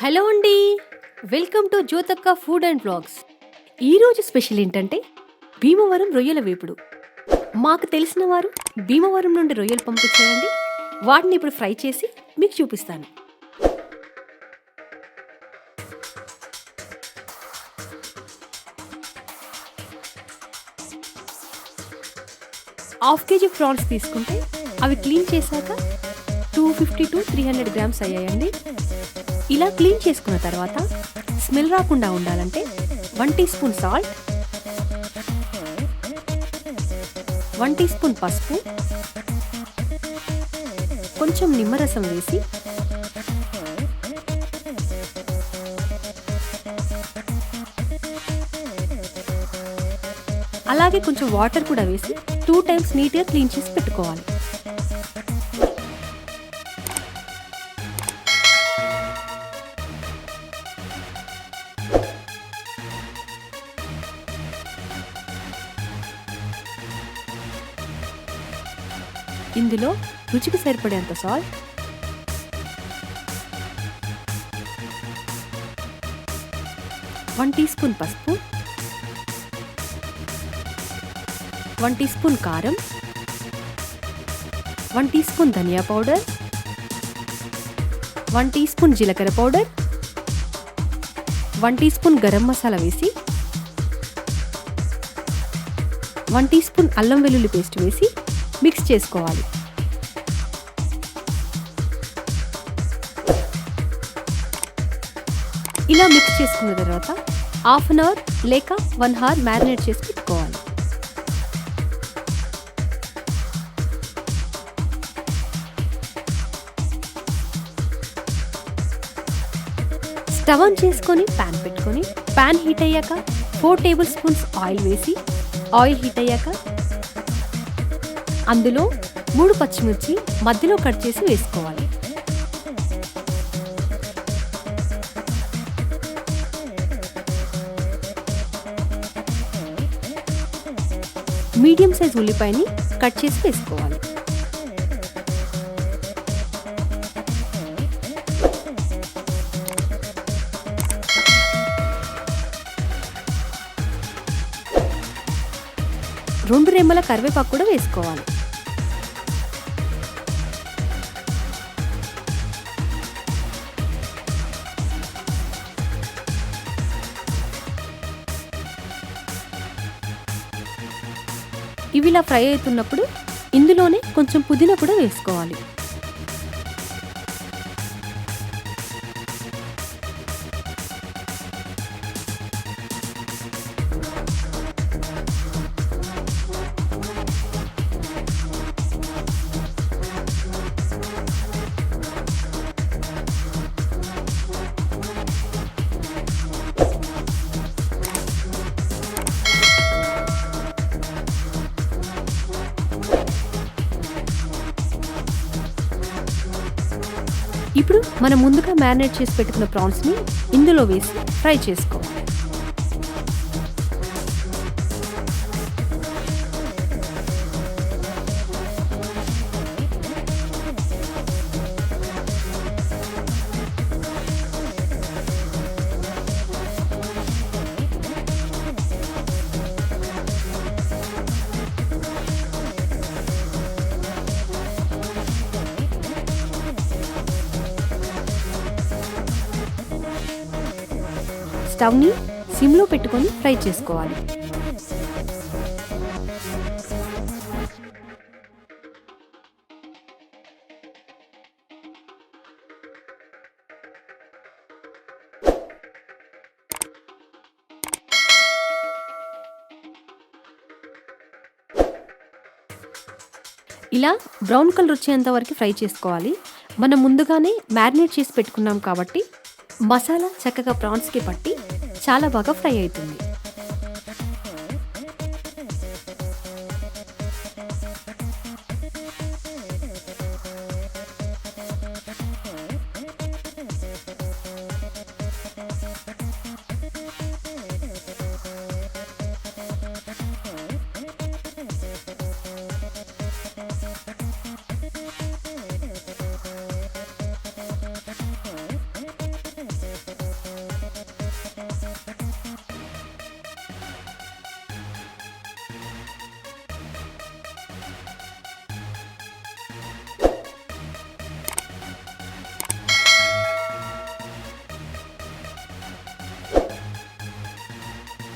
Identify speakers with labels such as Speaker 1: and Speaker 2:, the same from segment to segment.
Speaker 1: Hello అండి, welcome to జ్యోతక్క food and vlogs. ఈరోజు special ఏంటంటే భీమవరం రొయ్యల వేపుడు. మాకు తెలిసిన వారు భీమవరం నుండి రొయ్యలు పంపించారండి. వాటిని ఇప్పుడు ఫ్రై చేసి మీకు చూపిస్తాను. హాఫ్ కేజీ ప్రాన్స్ తీసుకుంటే అవి క్లీన్ చేశాక 250 to 300 గ్రామ్స్ అయ్యాయండి. ఇలా క్లీన్ చేసుకున్న తర్వాత స్మెల్ రాకుండా ఉండాలంటే 1 teaspoon salt, 1 teaspoon పసుపు, కొంచెం నిమ్మరసం వేసి అలాగే కొంచెం వాటర్ కూడా వేసి 2 టైమ్స్ నీట్గా క్లీన్ చేసి పెట్టుకోవాలి. ఇందులో రుచికి సరిపడేంత సాల్ట్, వన్ టీ స్పూన్ పసుపు, 1 టీ స్పూన్ కారం, 1 టీ స్పూన్ ధనియా పౌడర్, 1 టీ స్పూన్ జీలకర్ర powder, 1 teaspoon garam masala వేసి 1 టీ స్పూన్ అల్లం వెల్లుల్లి పేస్ట్ వేసి మిక్స్ చేసుకోవాలి. ఇలా మిక్స్ చేసుకున్న తర్వాత హాఫ్ అన్ అవర్ లేక 1 అవర్ మ్యారినేట్ చేసి పెట్టుకోవాలి. స్టవ్ ఆన్ చేసుకొని ప్యాన్ పెట్టుకొని ప్యాన్ హీట్ అయ్యాక 4 టేబుల్ స్పూన్స్ ఆయిల్ వేసి ఆయిల్ హీట్ అయ్యాక అందులో 3 పచ్చిమిర్చి మధ్యలో కట్ చేసి వేసుకోవాలి. మీడియం సైజ్ ఉల్లిపాయని కట్ చేసి వేసుకోవాలి. రెండు రెమ్మల కరివేపాకు కూడా వేసుకోవాలి. ఇవి ఇలా ఫ్రై అవుతున్నప్పుడు ఇందులోనే కొంచెం పుదీనా కూడా వేసుకోవాలి. ఇప్పుడు మనం ముందుగా మ్యారినేట్ చేసి పెట్టుకున్న ప్రాన్స్ని ఇందులో వేసి ఫ్రై చేసుకోవాలి. స్టవ్ని సిమ్లో పెట్టుకొని ఫ్రై చేసుకోవాలి. ఇలా బ్రౌన్ కలర్ వచ్చేంత వరకు ఫ్రై చేసుకోవాలి. మనం ముందుగానే మ్యారినేట్ చేసి పెట్టుకున్నాం కాబట్టి మసాలా చక్కగా ప్రాన్స్కి పట్టి చాలా బాగా ఫ్రై అవుతుంది.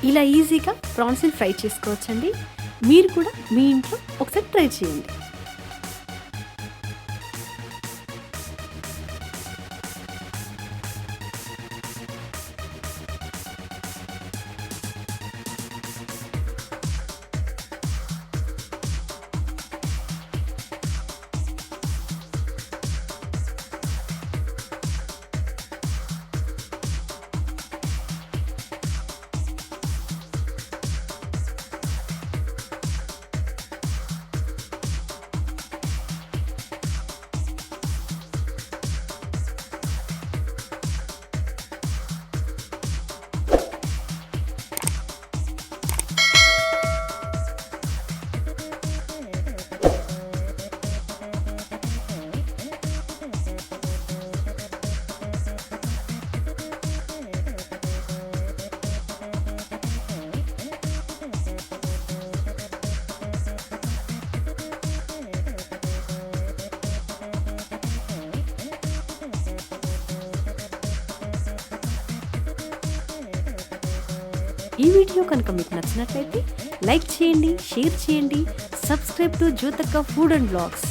Speaker 1: ఇలా ఈజీగా ప్రాన్స్ని ఫ్రై చేసుకోవచ్చండి. మీరు కూడా మీ ఇంట్లో ఒకసారి ట్రై చేయండి. ఈ వీడియో కనుక మీకు నచ్చినట్లయితే లైక్ చేయండి, షేర్ చేయండి, subscribe to జ్యోతక్క food and vlogs.